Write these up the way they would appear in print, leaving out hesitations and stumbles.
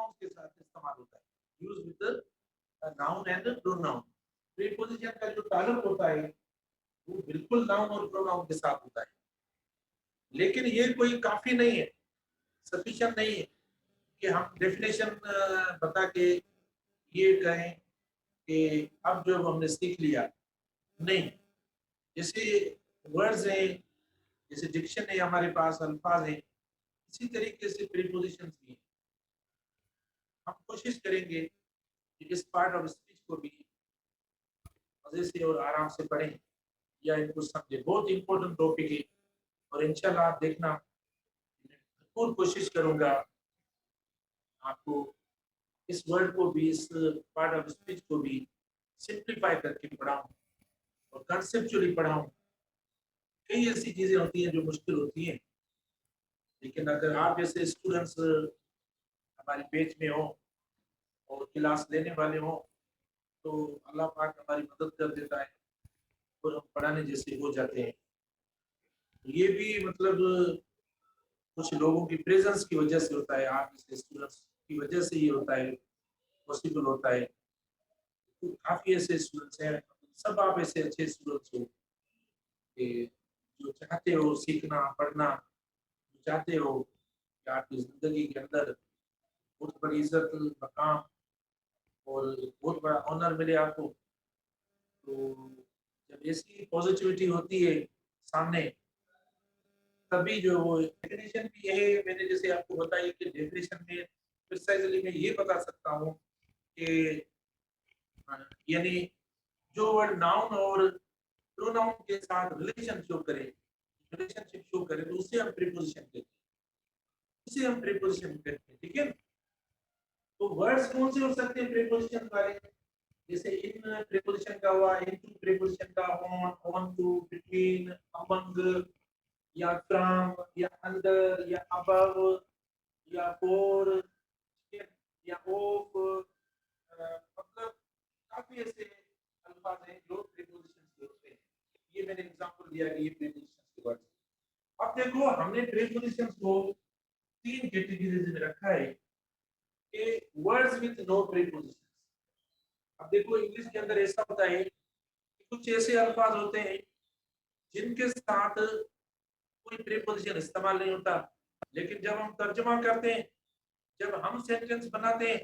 Pronoun के साथ इस्तेमाल होता है, use with noun and pronoun. Preposition का जो ताल्लुक होता है वो बिल्कुल नाउन और प्रोनाउन के साथ होता है, लेकिन ये कोई काफी नहीं है, सफिशिएंट नहीं है कि हम डेफिनेशन बता के ये कहें कि अब जो हमने सीख लिया, नहीं। जैसे वर्ड्स हैं, जैसे डिक्शन है हमारे पास, अल्फाज है, इसी तरीके से प्रीपोजिशंस भी हैं। हम कोशिश करेंगे कि इस पार्ट ऑफ स्पीच को भी मजे से और आराम से पढ़ें या इनको समझें। बहुत इंपॉर्टेंट टॉपिक है और इंशाल्लाह आप देखना, भरपूर कोशिश करूंगा आपको इस वर्ड को भी, इस पार्ट ऑफ स्पीच को भी सिंप्लीफाई करके पढ़ाऊं और कंसेप्चुअली पढ़ाऊं। कई ऐसी चीजें होती हैं जो मुश्किल होती हैं, लेकिन अगर आप जैसे स्टूडेंट्स हमारे पेज में हो और क्लास लेने वाले हो तो अल्लाह पाक हमारी मदद कर देता है और हम पढ़ाने जैसे हो जाते हैं। ये भी मतलब कुछ लोगों की प्रेजेंस की वजह से होता है, आप जैसे स्टूडेंट्स की वजह से ये होता है, पॉसिबल होता है। तो काफी ऐसे स्टूडेंट्स हैं, सब आप ऐसे अच्छे स्टूडेंट्स हो कि जो चाहते हो सीखना पढ़ना, जो चाहते हो कि आपकी जिंदगी के अंदर बहुत बड़ी इज्जत मकाम और बहुत बड़ा ऑनर मिले आपको। तो जब ऐसी पॉजिटिविटी होती है सामने, तभी जो वो डेफिनेशन भी है, मैंने जैसे आपको बताया कि डेफिनेशन में प्रिसाइजली मैं ये बता सकता हूँ कि यानी जो वर्ड नाउन और प्रोनाउन के साथ रिलेशनशिप शो करे तो उसे हम प्रीपोजिशन कहते हैं, उसे हम प्रीपोजिशन कहते हैं। ठीक है, तो वर्ड्स कौन से हो सकते हैं प्रीपोजिशन वाले? जैसे इन प्रीपोजिशन का हुआ, इनटू प्रीपोजिशन का ऑन टू, बिटवीन, अमंग, या फ्रॉम, या अंडर, या अबव, या फॉर, या ऑफ, मतलब काफी ऐसे अल्फाज हैं जो प्रीपोजिशन के होते हैं। ये मैंने एग्जांपल दिया कि ये प्रीपोजिशन के वर्ड। अब देखो हमने प्रीपोजिशन को तीन कैटेगरीज में रखा है कि वर्ड्स विद नो प्रीपोजिशन। अब देखो इंग्लिश के अंदर ऐसा होता है कि कुछ ऐसे अल्फाज होते हैं जिनके साथ कोई प्रीपोजिशन इस्तेमाल नहीं होता, लेकिन जब हम तर्जुमा करते हैं, जब हम सेंटेंस बनाते हैं,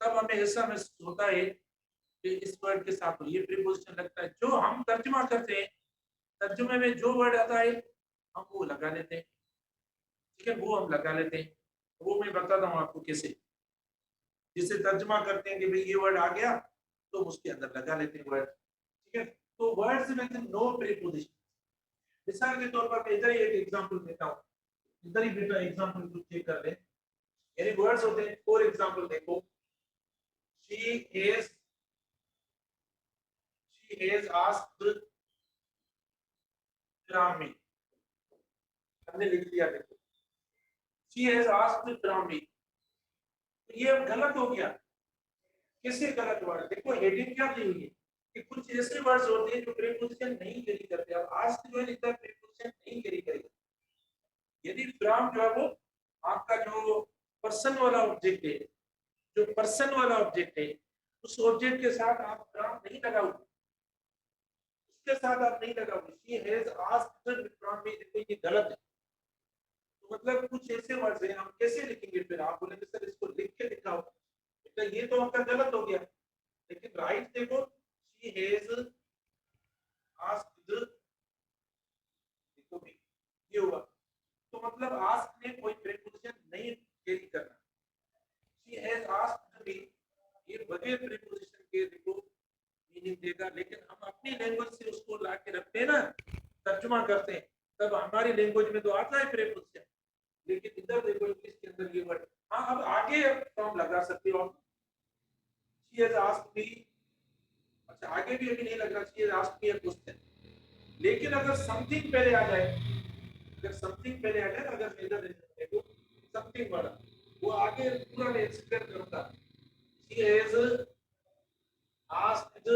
तब हमें ऐसा महसूस होता है कि इस वर्ड के साथ तो ये प्रीपोजिशन लगता है। जो हम तर्जुमा करते हैं, तर्जुमे में जो वर्ड आता है हम वो लगा लेते हैं। ठीक है, वो हम लगा लेते हैं। वो मैं बताता हूँ आपको कैसे। जिसे तर्जुमा करते हैं कि भाई ये वर्ड आ गया तो उसके अंदर लगा लेते हैं वर्ड। ठीक है, तो वर्ड्स विद नो प्रीपोजिशन। मिसाल के तौर पर मैं इधर ही एक एग्जांपल देता हूँ, इधर ही बेटा एग्जांपल को चेक कर ले। यानी वर्ड्स होते हैं, फॉर एग्जांपल देखो, शी हैज आस्क्ड रामी, हमने लिख दिया। देखो शी हैज आस्क्ड रामी, तो ये गलत हो गया। कैसे गलत हुआ? देखो हेडिंग क्या दी हुई है कि कुछ ऐसे वर्ड्स होते हैं जो प्रीपोजिशन नहीं कैरी करते। अब आस्क जो है इधर प्रीपोजिशन नहीं कैरी करेगा। यदि फ्रॉम जो है वो आपका जो पर्सन वाला ऑब्जेक्ट है, जो पर्सन वाला ऑब्जेक्ट है, उस ऑब्जेक्ट के साथ आप फ्रॉम नहीं लगाओगे, उसके साथ आप नहीं लगाओगे। She has asked from me, देखो ये गलत है। तो मतलब कुछ ऐसे वर्ड्स हैं, हम कैसे लिखेंगे? फिर आप बोलेंगे सर इसको लिख के लिखा हो, तो ये तो आपका गलत हो गया। लेकिन राइट देखो, शी हैज आस्क्ड, देखो भी ये हुआ। तो मतलब आस्क में कोई प्रीपोजिशन नहीं कैरी करना। शी हैज आस्क्ड मी, ये बगैर प्रीपोजिशन के देखो मीनिंग देगा। लेकिन हम अपनी लैंग्वेज से उसको ला के रखते हैं ना, तर्जुमा करते हैं, तब हमारी लैंग्वेज में तो आता है प्रीपोजिशन। लेकिन इधर देखो इंग्लिश के अंदर ये वर्ड, हाँ अब आगे फॉर्म लगा सकते हो आप। शी हैज आस्क्ड मी, अच्छा आगे भी अभी नहीं लग रहा, she has asked me a question. लेकिन अगर समथिंग पहले आ जाए, अगर समथिंग पहले आ जाए, अगर इधर देखो समथिंग वाला, वो आगे पूरा मैं एक्सप्लेन करूंगा। शी हैज आस्क्ड,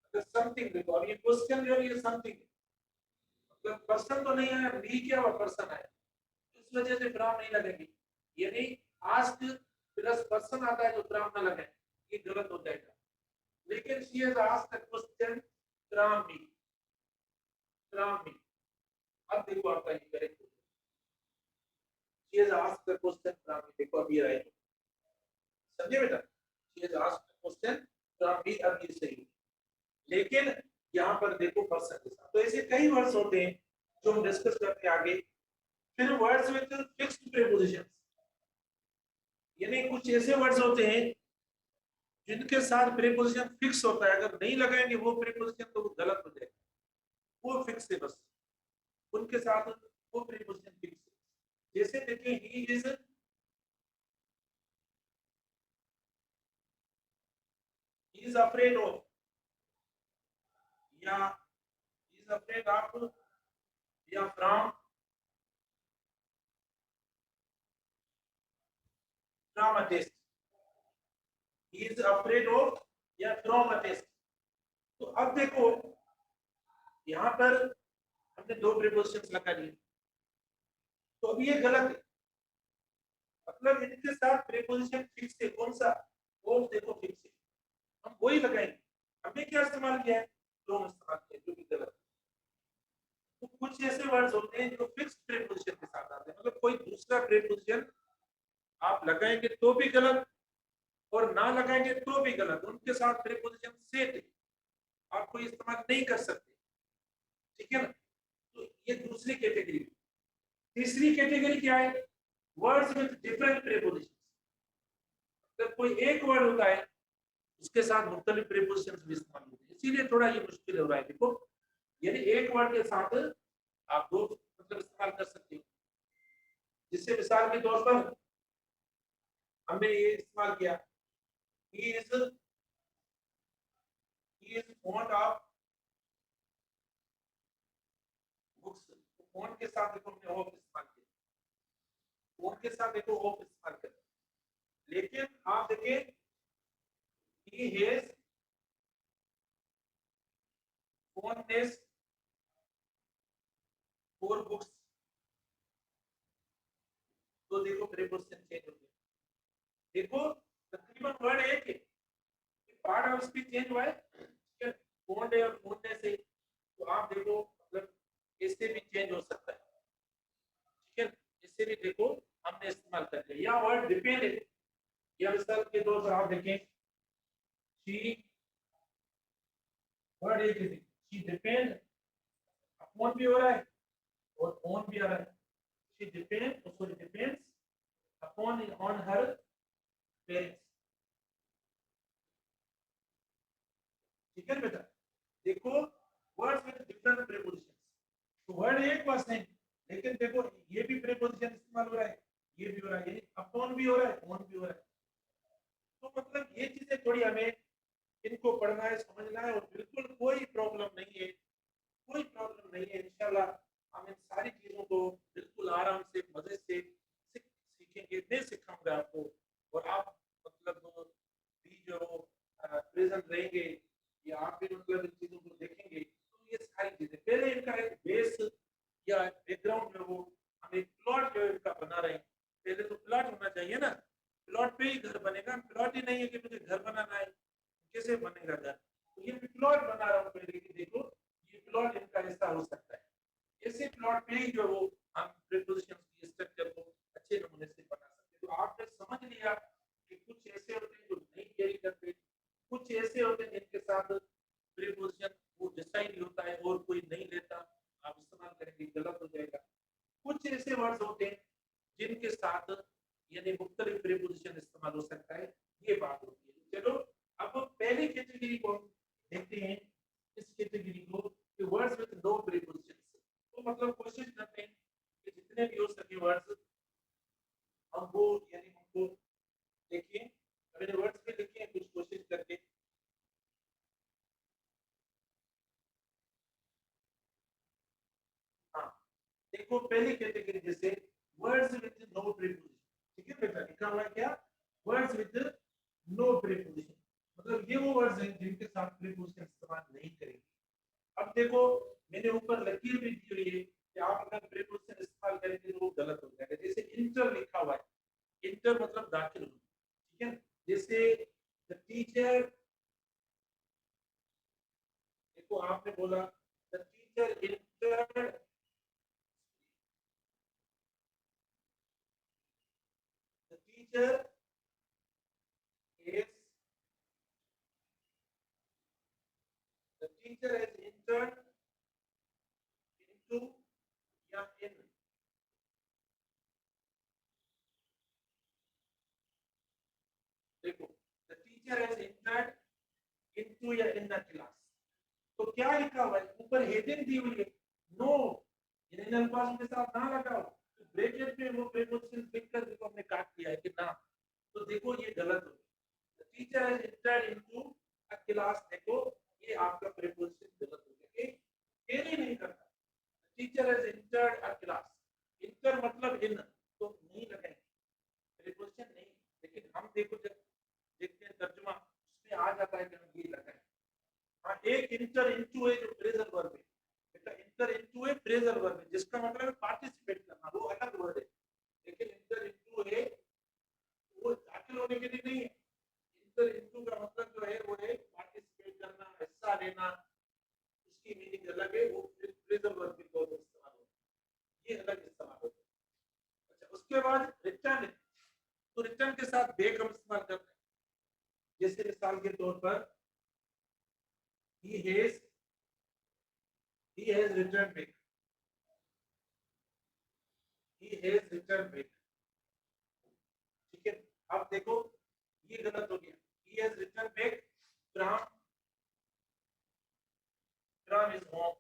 अगर समथिंग देखो, अब ये क्वेश्चन जो है ये समथिंग है, मतलब पर्सन तो नहीं आया, बी क्या हुआ, पर्सन आया, इस वजह से फ्रॉम नहीं लगेगी। यानी आस्क प्लस पर्सन आता है जो फ्रॉम ना लगे, ये गलत हो जाएगा। लेकिन she has asked a question from me, from me, अब देखो आपका ये करेक्ट हो गया। She has asked a question from me, देखो अभी राइट, समझे बेटा? She has asked a question from me, अब ये सही। लेकिन यहाँ पर देखो पर्सन के साथ, तो ऐसे कई वर्ड्स होते हैं जो हम डिस्कस करते हैं आगे। फिर वर्ड्स विद फिक्स्ड प्रीपोजिशंस, यानी कुछ ऐसे वर्ड्स होते हैं जिनके साथ प्रीपोजिशन फिक्स होता है, अगर नहीं लगाएंगे वो प्रीपोजिशन तो वो गलत हो जाएगा, वो फिक्स है बस, उनके साथ वो प्रीपोजिशन फिक्स है। जैसे देखिए ही इज अफ्रेड ऑफ, या इज अफ्रेड ऑफ, या from a test, he is afraid of या फ्रॉम अ टेस्ट। तो अब देखो यहाँ पर हमने दो प्रीपोजिशंस लगा लिए, तो अब ये गलत है, मतलब इनके साथ प्रीपोजिशन फिक्स है, कौन सा? वो देखो फिक्स है, हम वही लगाएंगे। हमने क्या इस्तेमाल किया है? फ्रॉम इस्तेमाल किया, जो कि गलत है। तो कुछ ऐसे वर्ड्स होते हैं जो फिक्स्ड प्रीपोजिशन के साथ आते हैं, मतलब कोई दूसरा प्रीपोजिशन आप लगाएंगे तो भी गलत और ना लगाएंगे तो भी गलत, उनके साथ प्रीपोजिशन सेट है, आप कोई इस्तेमाल नहीं कर सकते, ठीक है ना? तो ये दूसरी कैटेगरी। तीसरी कैटेगरी क्या है? वर्ड्स विद डिफरेंट प्रीपोजिशन, जब कोई एक वर्ड होता है उसके साथ मुख्तलिफ प्रीपोजिशन भी इस्तेमाल होते हैं, इसीलिए थोड़ा ये मुश्किल हो रहा है। देखो यानी एक वर्ड के साथ आप दो मतलब इस्तेमाल कर सकते हो, जिससे मिसाल के तौर पर हमने ये इस्तेमाल किया, he is fond of books, fond के साथ देखो हमने of इस्तेमाल किया, fond के साथ देखो of इस्तेमाल किया। लेकिन आप देखिए he has fondness for books, तो देखो प्रीपोजिशन चेंज हो गया। देखो तकरीबन वर्ड एक है, पार्ट ऑफ स्पीच चेंज हुआ है, ठीक है, फोन है और फोन से, तो आप देखो मतलब इससे भी चेंज हो सकता है, ठीक है, इससे भी देखो हमने इस्तेमाल कर लिया। या वर्ड डिपेंड है, या मिसाल के तौर पर आप देखें शी, वर्ड एक है, शी डिपेंड, अपॉन भी हो रहा है और ऑन भी आ रहा है, she depend sorry depends upon on her parents, ठीक है बेटा? देखो वर्ड्स विद डिफरेंट प्रीपोजिशंस, तो वर्ड एक बस नहीं, लेकिन देखो ये भी प्रीपोजिशन इस्तेमाल हो रहा है, ये भी हो रहा है, यानी अपॉन भी हो रहा है, ऑन भी हो रहा है। तो मतलब ये चीजें थोड़ी हमें इनको पढ़ना है, समझना है, और बिल्कुल कोई प्रॉब्लम नहीं है, कोई प्रॉब्लम नहीं है, इंशाल्लाह हम इन सारी चीजों को बिल्कुल आराम से मजे से सीखेंगे, मैं सिखाऊंगा आपको, और आप मतलब भी जो प्रेजेंट रहेंगे या आप भी मतलब इन चीजों को देखेंगे, तो ये सारी चीजें पहले इनका एक बेस या बैकग्राउंड जो वो हम एक प्लॉट जो इनका बना रहे हैं, पहले तो प्लॉट होना चाहिए ना, प्लॉट पे ही घर बनेगा, प्लॉट ही नहीं है कि मुझे घर बनाना है, कैसे बनेगा घर? तो ये प्लॉट बना रहा हूँ पहले कि देखो ये प्लॉट इनका ऐसा हो सकता है, ऐसे प्लॉट पे ही जो वो हम प्रीपोजिशन की स्ट्रक्चर को अच्छे नमूने से बना सकते हैं। तो आपने समझ लिया कि कुछ ऐसे होते हैं जो नहीं कैरी करते, कुछ ऐसे होते हैं जिनके साथ प्रीपोजिशन वो डिसाइड होता है और कोई नहीं लेता, आप इस्तेमाल करेंगे गलत हो जाएगा। कुछ ऐसे वर्ड्स होते हैं जिनके साथ यानी मुख्तलिफ प्रीपोजिशन इस्तेमाल हो सकता है, ये बात होती है। चलो अब पहली कैटेगरी को देखते हैं, इस कैटेगरी को कि वर्ड्स विद नो प्रीपोजिशन, तो मतलब कोशिश करते हैं कि जितने भी हो सके वर्ड्स हम वो यानी हमको देखिए, मैंने वर्ड्स पे लिखे हैं कुछ कोशिश करके। हाँ देखो पहली कैटेगरी जैसे वर्ड्स विद नो प्रीपोजिशन, ठीक है बेटा, लिखा हुआ है क्या? वर्ड्स विद नो प्रीपोजिशन, मतलब ये वो वर्ड्स हैं जिनके साथ प्रीपोजिशन इस्तेमाल नहीं करेंगे। अब देखो मैंने ऊपर लकीर भी दी हुई है कि आप अगर प्रीपोजिशन इस्तेमाल करेंगे तो वो गलत हो जाएगा, जैसे इंटर लिखा हुआ है, इंटर मतलब दाखिल होना, ठीक है। जैसे द टीचर, देखो आपने बोला the teacher entered, the teacher is the teacher has entered into या in, देखो the teacher has entered into या in the class, तो क्या लिखा हुआ है ऊपर हेडिंग दी हुई है नो, इन अल्फाजों के साथ ना लगाओ, तो ब्रैकेट में वो प्रीपोजिशन लिख कर देखो हमने काट दिया है कि ना, तो देखो ये गलत हो गया। the teacher has entered into a class, देखो ये आपका प्रीपोजिशन गलत हो गया, ये नहीं करता। Teacher has entered a class, inter मतलब इन, तो नहीं लगाएंगे प्रीपोजिशन नहीं, लेकिन हम देखो जब देखते हैं तर्जुमा उसमें आ जाता है कि हम ये लगाएं। हाँ, एक इंटर इनटू है जो फ्रेजल वर्ब है, बेटा इंटर इनटू है फ्रेजल वर्ब है जिसका मतलब है पार्टिसिपेट करना, वो अलग वर्ड है, लेकिन इंटर इनटू है वो दाखिल होने के लिए नहीं है। इंटर इनटू का मतलब जो है वो है पार्टिसिपेट करना, हिस्सा लेना, उसकी मीनिंग अलग है, वो फ्रेजल वर्ब के तौर पर इस्तेमाल होता है, ये अलग इस्तेमाल होता है। अच्छा, उसके बाद रिटर्न है, तो रिटर्न के साथ बैक हम इस्तेमाल करते हैं, जैसे मिसाल के तौर पर he has he has returned back, he has returned back, ठीक है। अब देखो ये गलत हो गया, he has returned back from his home,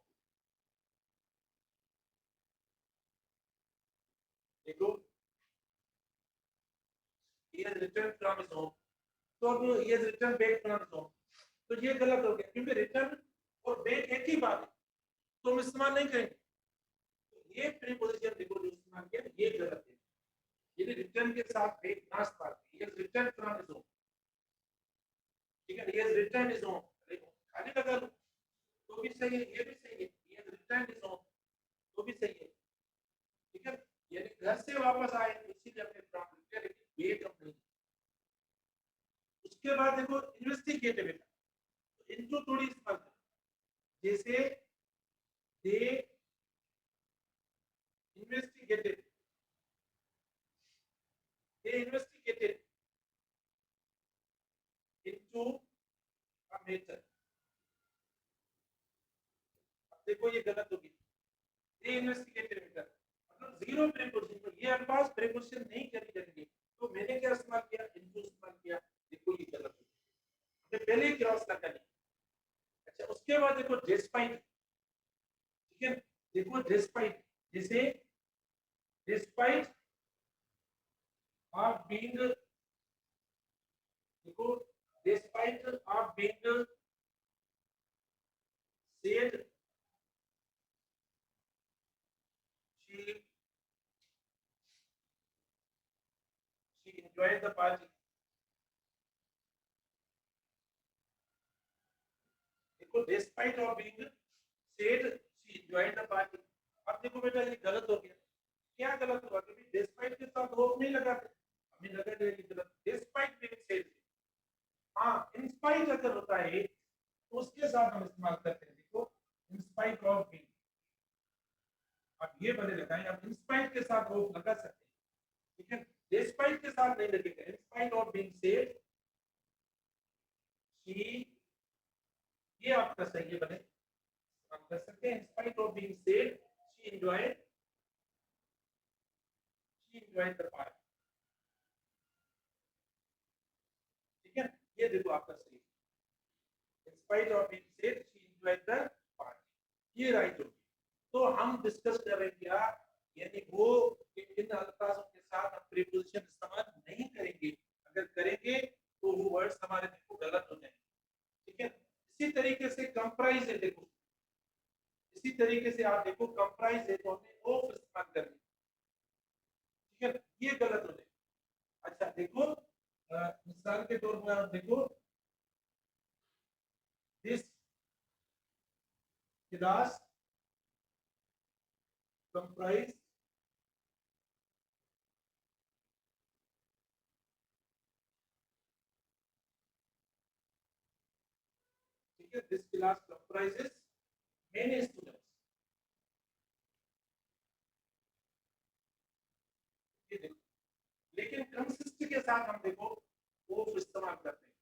देखो he has returned from his home, तो अब he has returned back from his home, तो ये गलत हो गया क्योंकि रिटर्न और बैक एक ही बात है, तो हम इस्तेमाल नहीं करेंगे, तो ये प्रीपोजिशन देखो जो इस्तेमाल किया ये गलत है, ये रिटर्न के साथ बैक ना इस्तेमाल, he has returned from his home, ठीक है, he has returned his home, खाली लगा लो तो भी सही है, ये भी सही है, he has returned his home तो भी सही है, ठीक है, यानी घर से वापस आए इसीलिए हमने फ्रॉम लिखा, लेकिन बैक हम नहीं। उसके बाद देखो इन्वेस्टिगेटिव है, तो इनको थोड़ी इस्तेमाल करें, जैसे they investigated, they investigated into a matter, अब देखो ये गलत हो गई, दे इन्वेस्टिगेटेड मैटर मतलब जीरो प्रीपोजिशन, ये अल्फाज प्रीपोजिशन नहीं करी जाएंगे, तो मैंने क्या इस्तेमाल किया, इनको इस्तेमाल किया, देखो ये गलत हो गया, हमने पहले ही क्रॉस लगा लिया। अच्छा, उसके बाद देखो डिस्पाइट, ठीक है, देखो डिस्पाइट, जैसे डिस्पाइट ऑफ बीइंग, देखो despite of being said she enjoyed the party, देखो despite of being said she enjoyed the party, अब देखो बेटा ये गलत हो गया, क्या गलत हुआ, क्योंकि डिस्पाइट के साथ होप नहीं लगाते, हमें लगा दिया कि गलत, डिस्पाइट बीइंग सेड, हाँ इन स्पाइट अगर होता है तो उसके साथ हम इस्तेमाल करते हैं, देखो इन स्पाइट ऑफ बीइंग, अब ये बने लगाएं, अब इन स्पाइट के साथ होप लगा सकते हैं, ठीक है, डिस्पाइट के साथ नहीं लगेगा, in spite of being said she, ये आपका सही है बने, हम कर सकते हैं, in spite of being said she enjoyed the party, ठीक है, ये देखो आपका सही, in spite of being said she enjoyed the party, ये राइट हो गया। तो हम डिस्कस कर रहे हैं क्या, यानी वो इन अल्फाजों के साथ हम प्रीपोजिशन इस्तेमाल नहीं करेंगे, अगर करेंगे तो वो वर्ड्स हमारे देखो गलत हो जाएंगे, ठीक है। इसी तरीके से कंप्राइज है, देखो इसी तरीके से आप देखो कंप्राइज है तो हमने ऑफ इस्तेमाल कर लिया, ठीक है, ये गलत हो जाएगा। अच्छा देखो मिसाल के तौर पर आप देखो दिस क्लास कंप्राइज ठीक है, this class comprises many students. ये देखो, लेकिन कंसिस्ट के साथ हम देखो वो इस्तेमाल करते हैं,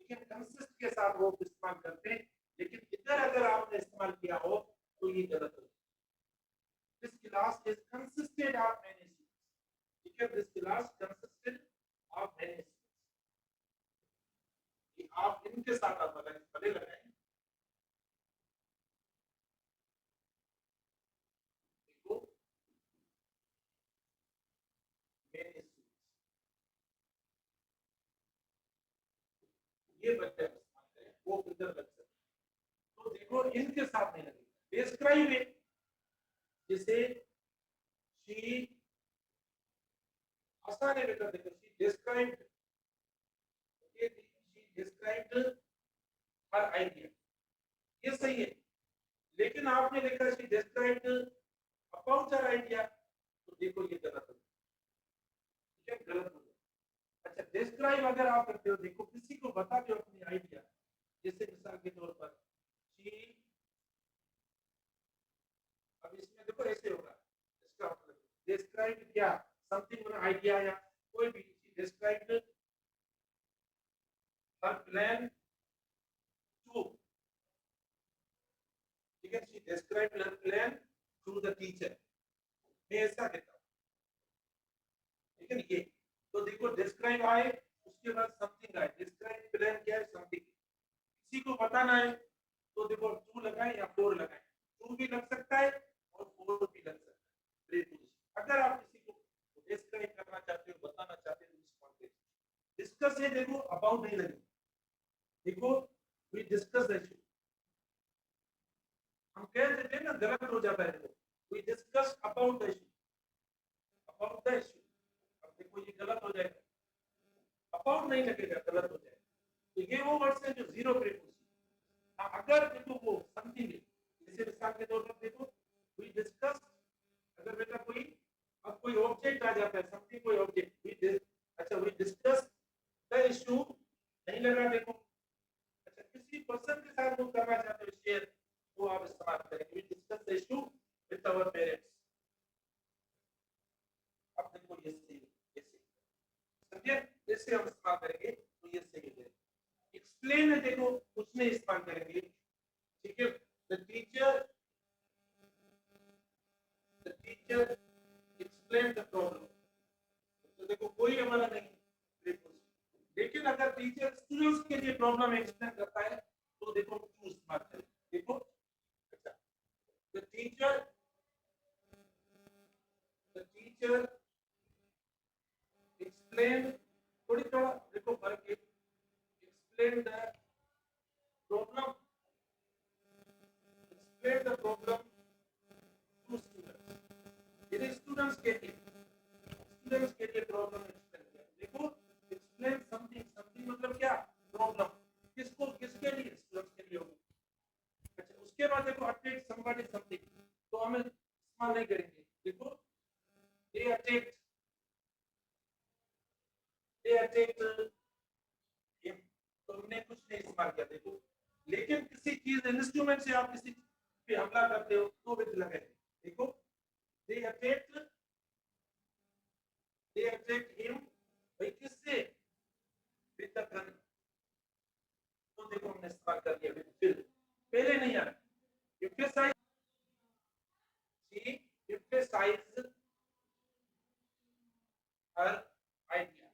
लेकिन कंसिस्ट के साथ वो इस्तेमाल करते हैं, लेकिन इधर अगर आपने इस्तेमाल किया हो तो ये गलत हो। This class is consisted of many students, ठीक है, this class consisted of many students. आप इनके साथ आप लगाएं, भले लगाएं, देखो मेनी स्टूडेंट्स, ये बच्चे इस्तेमाल करें, वो इधर लग सकते। तो देखो इनके साथ नहीं लगेगा। डिस्क्राइब इट, जैसे शी, आसान है बेटा, देखो she described, okay, she described her idea, ये सही है, लेकिन आपने लिखा she described about her idea, तो देखो ये गलत हो, ठीक है, गलत हो। अच्छा, डिस्क्राइब अगर आप करते हो, देखो किसी को बताते हो अपनी आइडिया, जैसे मिसाल के तौर पर शी, अब इसमें देखो ऐसे होगा, इसका मतलब डिस्क्राइब क्या, समथिंग मतलब आइडिया या कोई भी, डिस्क्राइब हर प्लान टू, ठीक है, she describe her plan to the teacher, मैं ऐसा कहता हूँ, ठीक है, ये तो देखो डिस्क्राइब आए, उसके बाद समथिंग आए, डिस्क्राइब प्लान क्या है, समथिंग, किसी को बताना है तो देखो टू लगाए या फोर लगाए, टू भी लग सकता है और फोर भी लग सकता है प्रीपोजिशन। अगर आप किसी को डिस्क्राइब करना चाहते हो, बताना चाहते हो, डिस्कस है, देखो अबाउट नहीं लगे, देखो वी डिस्कस द इशू, हम कह देते हैं ना, गलत हो जाता है, देखो we discuss about the issue, about the issue, अब देखो ये गलत हो जाएगा, अबाउट नहीं लगेगा, गलत हो जाएगा। तो ये वो वर्ड्स है जो जीरो प्रीपोजिशन। अगर देखो वो समथिंग है, जैसे मिसाल के तौर पर देखो वी डिस्कस, अगर बेटा कोई, अब कोई ऑब्जेक्ट आ जाता है, समथिंग कोई ऑब्जेक्ट, वी, अच्छा वी डिस्कस द इशू, नहीं लगा देखो, अच्छा किसी पर्सन के साथ वो करना चाहते हो शेयर, वो आप इस्तेमाल करेंगे, we discuss the issue with our parents. अब देखो ये सही है, ये सही समझे, इससे हम इस्तेमाल करेंगे तो ये सही है। एक्सप्लेन है, देखो उसमें इस्तेमाल करेंगे, ठीक है, the teacher explain the problem, तो देखो कोई हमारा नहीं, लेकिन अगर टीचर स्टूडेंट्स के लिए प्रॉब्लम एक्सप्लेन करता है तो देखो टू इस्तेमाल करें, देखो अच्छा, द टीचर एक्सप्लेन, थोड़ी थोड़ा देखो फर्क है, explain the problem, explain the problem to students, ये स्टूडेंट्स के लिए, स्टूडेंट्स के लिए प्रॉब्लम एक्सप्लेन किया, देखो एक्सप्लेन समथिंग, समथिंग मतलब क्या, प्रॉब्लम, किसको, किसके लिए, स्टूडेंट्स के लिए होगी। अच्छा, उसके बाद देखो अटैक समबडी समथिंग, तो हम इस्तेमाल नहीं करेंगे, देखो they attack, they attack him, तो हमने कुछ नहीं इस्तेमाल किया, देखो, लेकिन किसी चीज इंस्ट्रूमेंट से आप किसी पे हमला करते हो तो विद लगाएंगे, देखो they attack, they attack him, भाई किससे, विद द गन, तो देखो हमने इस्तेमाल कर दिया विद, फिर पहले नहीं आया, emphasize, she emphasized her idea,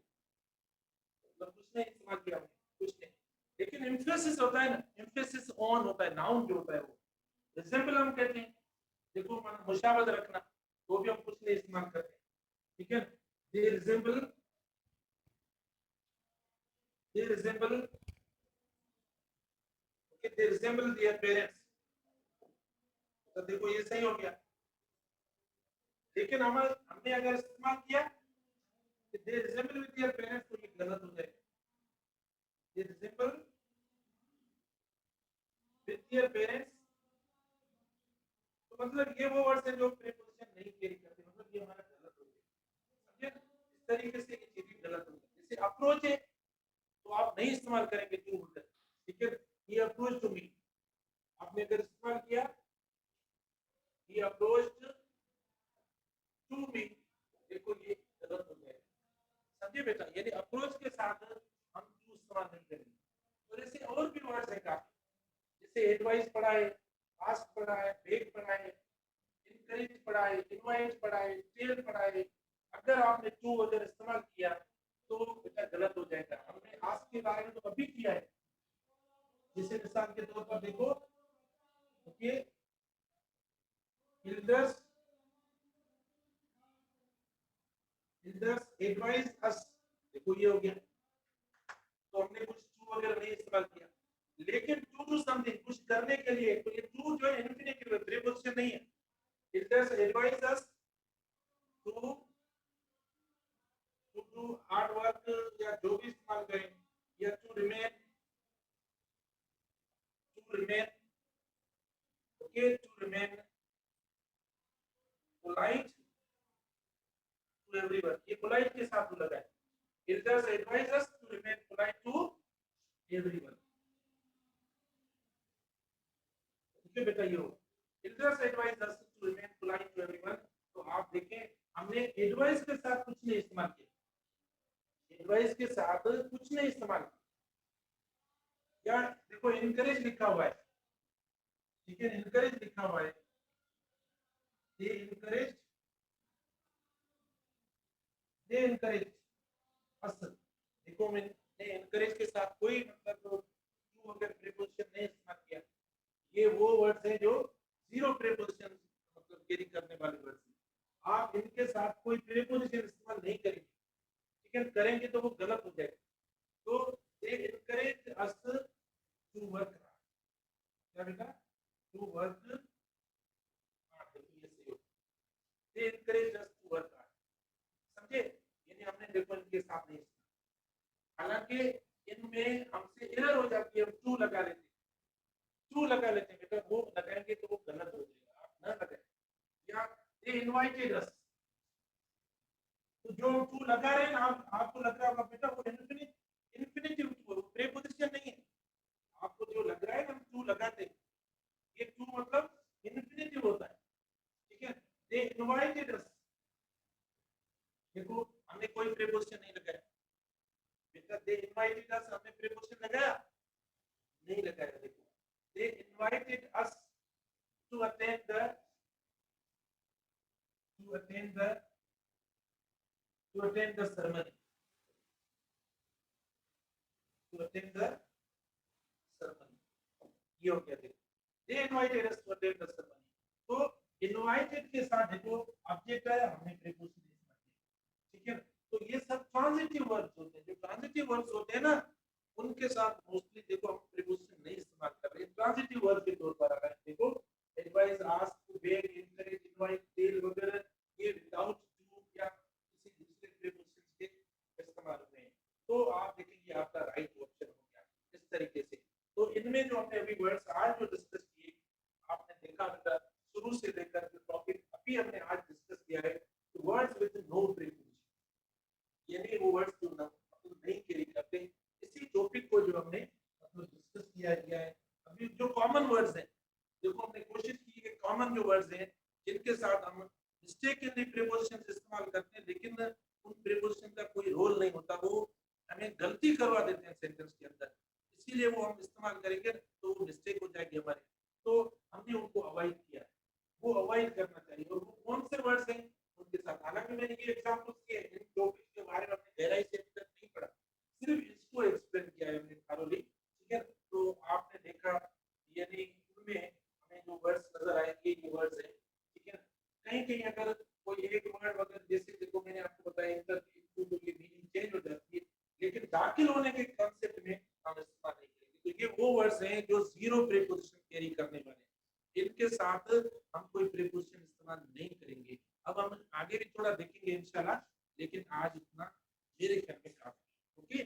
मतलब कुछ नहीं इस्तेमाल किया हमने, कुछ नहीं, लेकिन एम्फेसिस होता है ना, एम्फेसिस ऑन होता है, नाउन जो होता है वो, रिजेंबल हम कहते हैं, देखो मुशाबहत रखना, तो भी हम कुछ नहीं इस्तेमाल करते, ठीक है, they resemble, they resemble, okay, they resemble their parents, तो देखो ये सही हो गया, लेकिन हमने अगर इस्तेमाल किया कि they resemble with their parents, तो ये गलत हो जाएगा, they resemble with their parents, तो मतलब ये वो वर्ड्स है जो प्रीपोजिशन नहीं कैरी करते, मतलब ये हमारा गलत हो गया, समझे, इस तरीके से ये चीजें गलत हो गई। जैसे अप्रोच है तो आप नहीं इस्तेमाल करेंगे टू होल्डर, ठीक है, he approached to me, आपने अगर इस्तेमाल किया he approached to me, देखो ये गलत हो जाएगा, समझे बेटा, यानी अप्रोच के साथ हम टू इस्तेमाल नहीं करेंगे। और ऐसे और भी वर्ड्स हैं काफी, जैसे एडवाइस पढ़ा है, आस्क पढ़ा है, बेग पढ़ा है, इनकरेज पढ़ा है, इनवाइट पढ़ा है, टेल पढ़ा है। अगर आपने टू अगर इस्तेमाल किया तो बेटा गलत हो जाएगा। हमने आस्क के बारे में तो अभी किया है, जैसे मिसाल के तौर पर देखो, ओके, elders advise us, देखो ये हो गया, तो हमने कुछ टू वगैरह नहीं इस्तेमाल किया। लेकिन टू डू समथिंग, कुछ करने के लिए, तो ये टू जो है इंफिनिटिव है, प्रीपोजिशन नहीं है। elders advise us to do hard work, या जो भी इस्तेमाल करें, या to remain okay, to remain polite to everyone, ये पोलाइट के साथ लगा है। elders advise us to remain polite to everyone, ठीक है बेटा, ये हो elders advise us to remain polite to everyone। तो आप देखें हमने एडवाइस के साथ कुछ नहीं इस्तेमाल किया, एडवाइस के साथ कुछ नहीं इस्तेमाल किया। या देखो इनकरेज लिखा हुआ है, ठीक है, इनकरेज लिखा हुआ है, दे इनकरेज अस, देखो मैंने इनकरेज के साथ कोई मतलब टू अगर प्रीपोजिशन नहीं इस्तेमाल किया। ये वो वर्ड्स हैं जो जीरो प्रीपोजिशन मतलब कैरी करने वाले वर्ड्स हैं, आप इनके साथ कोई प्रीपोजिशन इस्तेमाल नहीं करेंगे, ठीक है, करेंगे तो वो गलत हो जाएगा। तो दे इनकरेज अस टू वर्क, क्या बेटा, टू वर्क, ये सही हो, दे इनकरेज अस टू वर्क, समझे, यानी हमने देखो इनके साथ नहीं, हालांकि इनमें हमसे एरर हो जाती है, हम टू लगा लेते हैं, टू लगा लेते हैं बेटा, वो लगाएंगे तो वो गलत हो जाएगा, आप ना लगाएं। या दे इनवाइटेड अस, तो जो टू लगा रहे हैं ना, आपको लग रहा होगा बेटा वो इन्फिनिटिव प्रीपोजिशन नहीं है, आपको जो लग रहा है ना, हम टू लगाते हैं, ये टू मतलब इन्फिनिटिव होता है, ठीक है। दे इनवाइटेड अस, देखो हमने कोई प्रीपोजिशन नहीं लगाया बेटा, दे इनवाइटेड अस हमने प्रीपोजिशन लगाया नहीं लगाया, देखो they invited us to attend the ceremony, ये हो गया, देखो they invited us to attend the ceremony. तो इनवाइटेड के साथ देखो ऑब्जेक्ट है, हमने प्रीपोजिशन इस्तेमाल किया, ठीक है। तो ये सब ट्रांजिटिव वर्ड्स होते हैं, जो ट्रांजिटिव वर्ड्स होते हैं ना, उनके साथ मोस्टली देखो हम प्रीपोजिशन नहीं इस्तेमाल कर रहे हैं, ट्रांजिटिव वर्ड के तौर पर आ रहा है, देखो advice, ask, beg, encourage, invite, tell वगैरह, ये विदाउट टू या किसी दूसरे प्रीपोजिशन के इस्तेमाल हुए हैं। तो आप देखेंगे आपका राइट ऑप्शन हो गया इस तरीके से। तो इनमें जो हमने अभी वर्ड्स आज जो डिस्कस किए, आपने देखा बेटा शुरू से लेकर जो टॉपिक अभी हमने आज डिस्कस किया है, वर्ड्स विद नो प्रीपोजिशन, यानी वो वर्ड्स जो मतलब नहीं कैरी करते, इसी टॉपिक को जो हमने मतलब डिस्कस किया है। अभी जो कॉमन वर्ड्स हैं, देखो हमने कोशिश की कि कॉमन जो वर्ड्स हैं जिनके साथ हम मिस्टेकली प्रीपोजिशन इस्तेमाल करते हैं, लेकिन उन प्रीपोजिशन का कोई रोल नहीं होता, वो हमें गलती करवा देते हैं सेंटेंस के अंदर, इसीलिए वो हम इस्तेमाल करेंगे तो वो मिस्टेक हो जाएगी हमारी, तो हमने उनको अवॉइड किया है, वो अवॉइड करना चाहिए। और वो कौन से वर्ड्स हैं उनके साथ, हालांकि मैंने ये एग्जांपल्स किए, इन टॉपिक के बारे में हमने गहराई से अभी तक नहीं पढ़ा, सिर्फ इसको एक्सप्लेन किया है हमने थारोली, ठीक है। तो आपने देखा यानी उनमें हमें जो वर्ड्स नजर आएंगे ये वर्ड्स हैं, ठीक है। कहीं कहीं अगर कोई एक वर्ड वगैरह, जैसे देखो मैंने आपको बताया इंटर तो ये मीनिंग चेंज हो जाती है, लेकिन दाखिल होने के कांसेप्ट में हम इस्तेमाल नहीं करेंगे, तो ये वो वर्ड्स हैं जो जीरो प्रीपोजिशन कैरी करने वाले हैं, इनके साथ हम कोई प्रीपोजिशन इस्तेमाल नहीं करेंगे। अब हम आगे भी थोड़ा देखेंगे इंशाल्लाह, लेकिन आज इतना मेरे ख्याल में काफी, ओके।